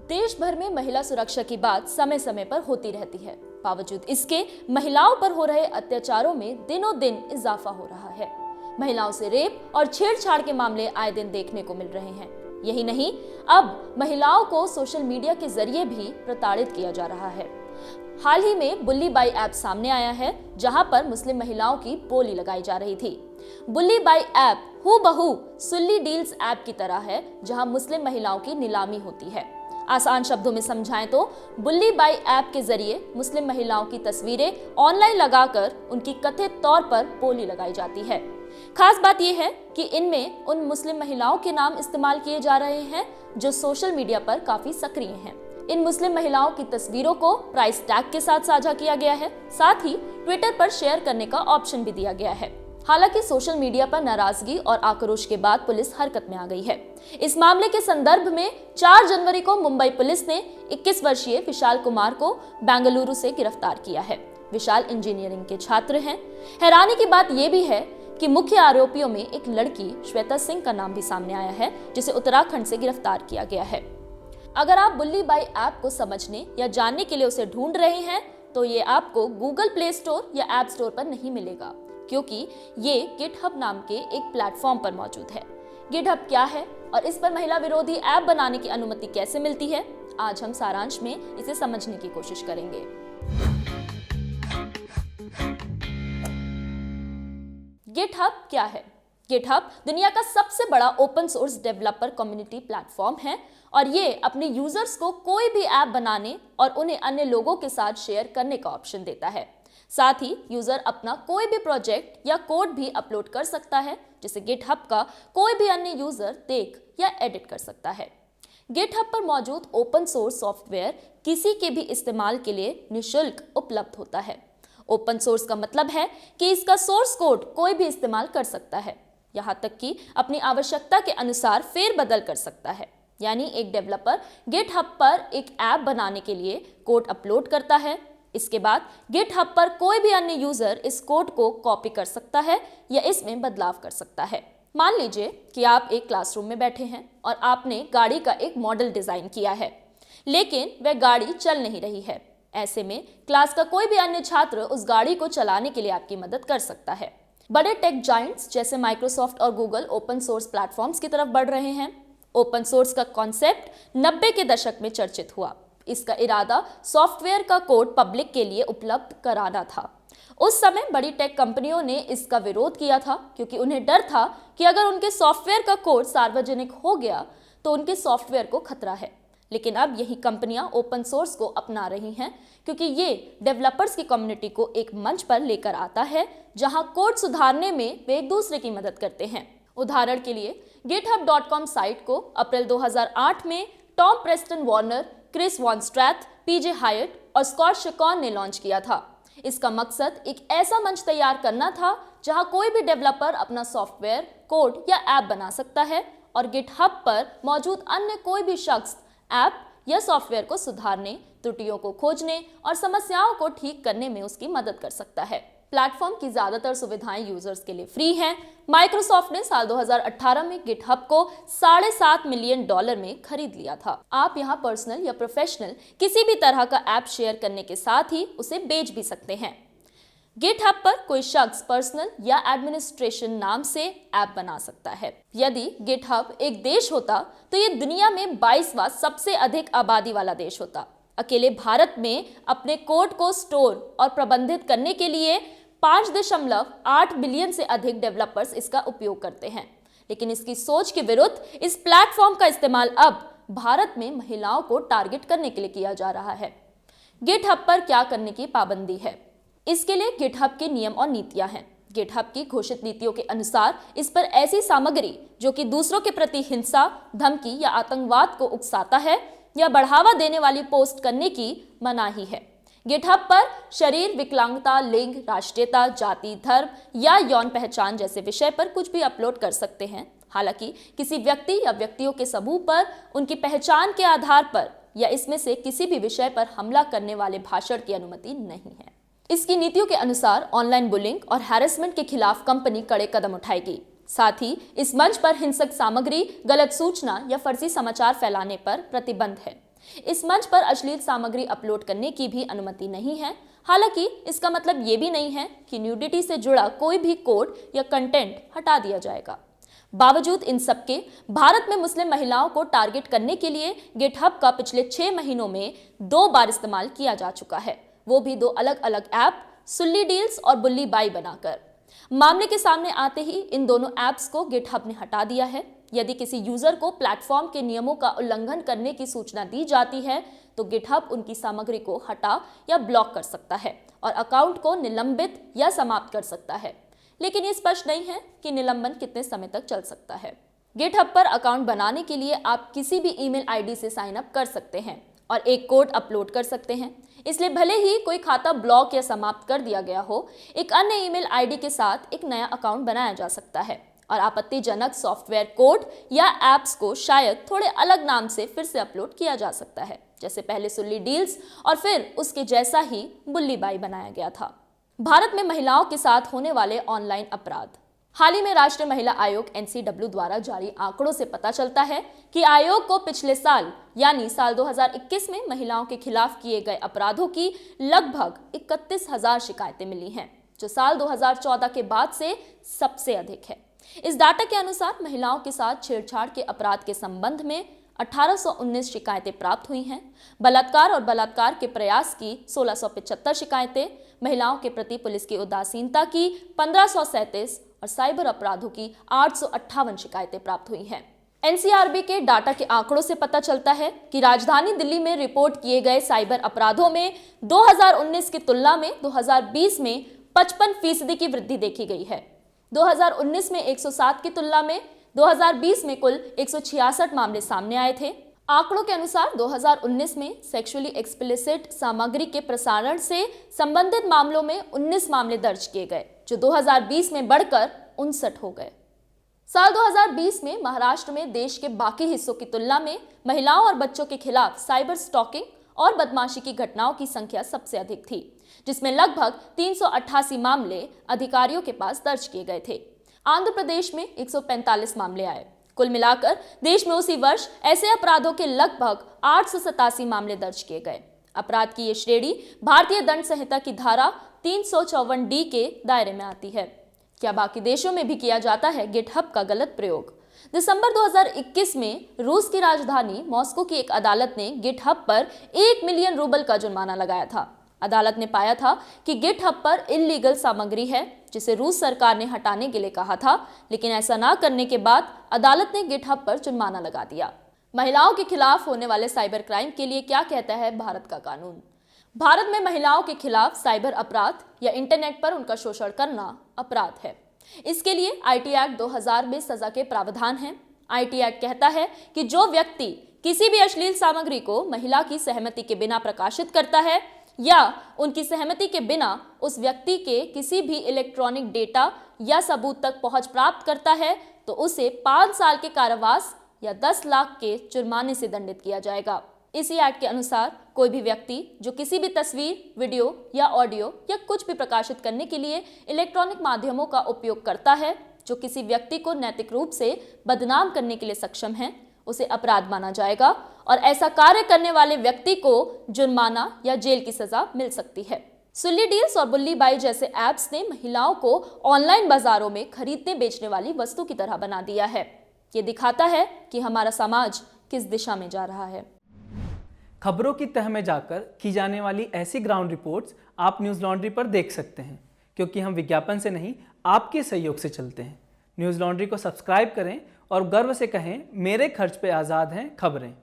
देश भर में महिला सुरक्षा की बात समय समय पर होती रहती है। बावजूद इसके महिलाओं पर हो रहे अत्याचारों में दिनों दिन इजाफा हो रहा है। महिलाओं से रेप और छेड़छाड़ के मामले आए दिन देखने को मिल रहे हैं। यही नहीं, अब महिलाओं को सोशल मीडिया के जरिए भी प्रताड़ित किया जा रहा है। हाल ही में बुल्ली बाई ऐप सामने आया है, जहां पर मुस्लिम महिलाओं की बोली लगाई जा रही थी। बुल्ली बाई ऐप हूबहू सुल्ली डील्स ऐप की तरह है, जहां मुस्लिम महिलाओं की नीलामी होती है। आसान शब्दों में समझाएं तो बुल्ली बाई ऐप के जरिए मुस्लिम महिलाओं की तस्वीरें ऑनलाइन लगाकर उनकी कथित तौर पर बोली लगाई जाती है। खास बात यह है कि इनमें उन मुस्लिम महिलाओं के नाम इस्तेमाल किए जा रहे हैं जो सोशल मीडिया पर काफी सक्रिय हैं। इन मुस्लिम महिलाओं की तस्वीरों को प्राइस टैग के साथ साझा किया गया है। साथ ही ट्विटर पर शेयर करने का ऑप्शन भी दिया गया है। हालांकि सोशल मीडिया पर नाराजगी और आक्रोश के बाद पुलिस हरकत में आ गई है। इस मामले के संदर्भ में 4 जनवरी को मुंबई पुलिस ने 21 वर्षीय विशाल कुमार को बेंगलुरु से गिरफ्तार किया है। विशाल इंजीनियरिंग के छात्र हैं। हैरानी की बात यह भी है कि मुख्य आरोपियों में एक लड़की श्वेता सिंह का नाम भी सामने आया है, जिसे उत्तराखंड से गिरफ्तार किया गया है। अगर आप बुल्ली बाई ऐप को समझने या जानने के लिए उसे ढूंढ रहे हैं तो ये आपको गूगल प्ले स्टोर या ऐप स्टोर पर नहीं मिलेगा, क्योंकि ये गिटहब नाम के एक प्लेटफॉर्म पर मौजूद है। गिटहब क्या है और इस पर महिला विरोधी ऐप बनाने की अनुमति कैसे मिलती है, आज हम सारांश में इसे समझने की कोशिश करेंगे। गिटहब क्या है? गिटहब दुनिया का सबसे बड़ा open source developer community platform है और ये अपने यूजर्स को कोई भी ऐप बनाने और उन्हें अन्य लोगों के साथ शेयर करने का ऑप्शन देता है। साथ ही यूजर अपना कोई भी प्रोजेक्ट या कोड भी अपलोड कर सकता है, जिसे गिटहब का कोई भी अन्य यूजर देख या एडिट कर सकता है। गिटहब पर मौजूद ओपन सोर्स सॉफ्टवेयर किसी के भी इस्तेमाल के लिए निःशुल्क उपलब्ध होता है। ओपन सोर्स का मतलब है कि इसका सोर्स कोड कोई भी इस्तेमाल कर सकता है, यहाँ तक कि अपनी आवश्यकता के अनुसार फेरबदल कर सकता है। यानी एक डेवलपर गिटहब पर एक ऐप बनाने के लिए कोड अपलोड करता है। इसके बाद गिटहब पर कोई भी अन्य यूजर इस कोड को कॉपी कर सकता है या इसमें बदलाव कर सकता है। मान लीजिए कि आप एक क्लासरूम में बैठे हैं और आपने गाड़ी का एक मॉडल डिजाइन किया है, लेकिन वह गाड़ी चल नहीं रही है। ऐसे में क्लास का कोई भी अन्य छात्र उस गाड़ी को चलाने के लिए आपकी मदद कर सकता है। बड़े टेक जायंट्स जैसे माइक्रोसॉफ्ट और गूगल ओपन सोर्स प्लेटफॉर्म्स की तरफ बढ़ रहे हैं। ओपन सोर्स का कॉन्सेप्ट 90 के दशक में चर्चित हुआ। इसका इरादा सॉफ्टवेयर का कोड पब्लिक के लिए उपलब्ध कराना था। उस समय बड़ी टेक कंपनियों ने इसका विरोध किया था, क्योंकि उन्हें डर था कि अगर उनके सॉफ्टवेयर का कोड सार्वजनिक हो गया तो उनके सॉफ्टवेयर को खतरा है। लेकिन अब यही कंपनियां ओपन सोर्स को अपना रही हैं, क्योंकि ये डेवलपर्स की कम्युनिटी को एक मंच पर लेकर आता है जहां कोड सुधारने में वे एक दूसरे की मदद करते हैं। उदाहरण के लिए github.com साइट को अप्रैल 2008 में Tom Preston Werner, Chris Wanstrath, PJ Hyett और स्कॉट शिकॉन ने लॉन्च किया था। इसका मकसद एक ऐसा मंच तैयार करना था जहां कोई भी डेवलपर अपना सॉफ्टवेयर, कोड या ऐप बना सकता है और गिटहब पर मौजूद अन्य कोई भी शख्स ऐप या सॉफ्टवेयर को सुधारने, त्रुटियों को खोजने और समस्याओं को ठीक करने में उसकी मदद कर सकता है। प्लेटफॉर्म की ज्यादातर सुविधाएं यूजर्स के लिए फ्री हैं। माइक्रोसॉफ्ट ने साल 2018 में गिटहब को $7.5 मिलियन में खरीद लिया था। आप यहां पर्सनल या प्रोफेशनल किसी भी तरह का ऐप शेयर करने के साथ ही उसे बेच भी सकते हैं। गिटहब पर कोई शख्स पर्सनल या एडमिनिस्ट्रेशन नाम से ऐप बना सकता है। यदि गिटहब एक देश होता तो ये दुनिया में 22वां सबसे अधिक आबादी वाला देश होता। अकेले भारत में अपने कोड को स्टोर और प्रबंधित करने के लिए 5.8 बिलियन से अधिक डेवलपर्स इसका उपयोग करते हैं। लेकिन इसकी सोच के विरुद्ध इस प्लेटफॉर्म का इस्तेमाल अब भारत में महिलाओं को टारगेट करने के लिए किया जा रहा है। गिटहब पर क्या करने की पाबंदी है? इसके लिए गिटहब के नियम और नीतियां हैं। गिटहब की घोषित नीतियों के अनुसार इस पर ऐसी सामग्री जो कि दूसरों के प्रति हिंसा, धमकी या आतंकवाद को उकसाता है या बढ़ावा देने वाली पोस्ट करने की मनाही है। गिटहब पर शरीर, विकलांगता, लिंग, राष्ट्रीयता, जाति, धर्म या यौन पहचान जैसे विषय पर कुछ भी अपलोड कर सकते हैं। हालांकि किसी व्यक्ति या व्यक्तियों के समूह पर उनकी पहचान के आधार पर या इसमें से किसी भी विषय पर हमला करने वाले भाषण की अनुमति नहीं है। इसकी नीतियों के अनुसार ऑनलाइन बुलिंग और हैरेसमेंट के खिलाफ कंपनी कड़े कदम उठाएगी। साथ ही इस मंच पर हिंसक सामग्री, गलत सूचना या फर्जी समाचार फैलाने पर प्रतिबंध है। इस मंच पर अश्लील सामग्री अपलोड करने की भी अनुमति नहीं है। हालांकि इसका मतलब ये भी नहीं है कि न्यूडिटी से जुड़ा कोई भी कोड या कंटेंट हटा दिया जाएगा। बावजूद इन सबके भारत में मुस्लिम महिलाओं को टारगेट करने के लिए गिटहब का पिछले 6 महीनों में 2 बार इस्तेमाल किया जा चुका है, वो भी 2 अलग अलग ऐप सुल्ली डील्स और बुल्ली बाई बनाकर। मामले के सामने आते ही इन दोनों ऐप्स को गिटहब ने हटा दिया है। यदि किसी यूजर को प्लेटफॉर्म के नियमों का उल्लंघन करने की सूचना दी जाती है तो गिटहब उनकी सामग्री को हटा या ब्लॉक कर सकता है और अकाउंट को निलंबित या समाप्त कर सकता है। लेकिन ये स्पष्ट नहीं है कि निलंबन कितने समय तक चल सकता है। गिटहब पर अकाउंट बनाने के लिए आप किसी भी ईमेल आईडी से साइन अप कर सकते हैं और एक कोड अपलोड कर सकते हैं। इसलिए भले ही कोई खाता ब्लॉक या समाप्त कर दिया गया हो, एक अन्य ईमेल आईडी के साथ एक नया अकाउंट बनाया जा सकता है और आपत्तिजनक सॉफ्टवेयर कोड या एप्स को शायद थोड़े अलग नाम से फिर से अपलोड किया जा सकता है, जैसे पहले सुल्ली डील्स और फिर उसके जैसा ही बुल्ली बाई बनाया गया था। भारत में महिलाओं के साथ होने वाले ऑनलाइन अपराध। हाल ही में राष्ट्रीय महिला आयोग NCW द्वारा जारी आंकड़ों से पता चलता है कि आयोग को पिछले साल यानी साल 2021 में महिलाओं के खिलाफ किए गए अपराधों की लगभग 31,000 शिकायतें मिली हैं, जो साल 2014 के बाद से सबसे अधिक है। इस डाटा के अनुसार महिलाओं के साथ छेड़छाड़ के अपराध के संबंध में 1819 शिकायतें प्राप्त हुई हैं। बलात्कार और बलात्कार के प्रयास की 1675 शिकायतें, महिलाओं के प्रति पुलिस की उदासीनता की 1537 और साइबर अपराधों की 858 शिकायतें प्राप्त हुई हैं। NCRB के डाटा के आंकड़ों से पता चलता है कि राजधानी दिल्ली में रिपोर्ट किए गए साइबर अपराधों में 2019 की तुलना में 2020 में 55% की वृद्धि देखी गई है। 2019 में 107 की तुलना में 2020 में कुल 166 मामले सामने आए थे। आंकड़ों के अनुसार 2019 में सेक्सुअली एक्सप्लिसिट सामग्री के प्रसारण से संबंधित मामलों में 19 मामले दर्ज किए गए, जो 2020 में बढ़कर 59 हो गए। साल 2020 में महाराष्ट्र में देश के बाकी हिस्सों की तुलना में महिलाओं और बच्चों के खिलाफ साइबर स्टॉकिंग और बदमाशी की घटनाओं की संख्या सबसे अधिक थी, जिसमें लगभग 388 मामले अधिकारियों के पास दर्ज किए गए थे। आंध्र प्रदेश में 145 मामले आए। कुल मिलाकर देश में उसी वर्ष ऐसे अपराधों के लगभग 887 मामले दर्ज किए गए। अपराध की ये श्रेणी भारतीय दंड संहिता की धारा 354D के दायरे में आती है। क्या बाकी देशों में भी किया जाता है गिटहब का गलत प्रयोग? दिसंबर 2021 में रूस की राजधानी मॉस्को की एक अदालत ने गिटहब पर 1 मिलियन रूबल का जुर्माना लगाया था। अदालत ने पाया था कि गिटहब पर इल्लीगल सामग्री है, जिसे रूस सरकार ने हटाने के लिए कहा था, लेकिन ऐसा ना करने के बाद अदालत ने गिटहब पर जुर्माना लगा दिया। महिलाओं के खिलाफ होने वाले साइबर क्राइम के लिए क्या कहता है भारत का कानून? भारत में महिलाओं के खिलाफ साइबर अपराध या इंटरनेट पर उनका शोषण करना अपराध है। इसके लिए IT एक्ट 2000 में सजा के प्रावधान हैं। IT एक्ट कहता है कि जो व्यक्ति किसी भी अश्लील सामग्री को महिला की सहमति के बिना प्रकाशित करता है या उनकी सहमति के बिना उस व्यक्ति के किसी भी इलेक्ट्रॉनिक डेटा या सबूत तक पहुंच प्राप्त करता है, तो उसे 5 साल के कारावास या 10 लाख के जुर्माने से दंडित किया जाएगा। इसी एक्ट के अनुसार कोई भी व्यक्ति जो किसी भी तस्वीर, वीडियो या ऑडियो या कुछ भी प्रकाशित करने के लिए इलेक्ट्रॉनिक माध्यमों का उपयोग करता है जो किसी व्यक्ति को नैतिक रूप से बदनाम करने के लिए सक्षम है, उसे अपराध माना जाएगा और ऐसा कार्य करने वाले व्यक्ति को जुर्माना या जेल की सजा मिल सकती है। सुल्ली डील्स और बुल्ली बाई जैसे ऐप्स ने महिलाओं को ऑनलाइन बाजारों में खरीदने बेचने वाली वस्तु की तरह बना दिया है। ये दिखाता है कि हमारा समाज किस दिशा में जा रहा है। खबरों की तह में जाकर की जाने वाली ऐसी ग्राउंड रिपोर्ट्स आप न्यूज़ लॉन्ड्री पर देख सकते हैं, क्योंकि हम विज्ञापन से नहीं आपके सहयोग से चलते हैं। न्यूज़ लॉन्ड्री को सब्सक्राइब करें और गर्व से कहें, मेरे खर्च पे आज़ाद हैं खबरें।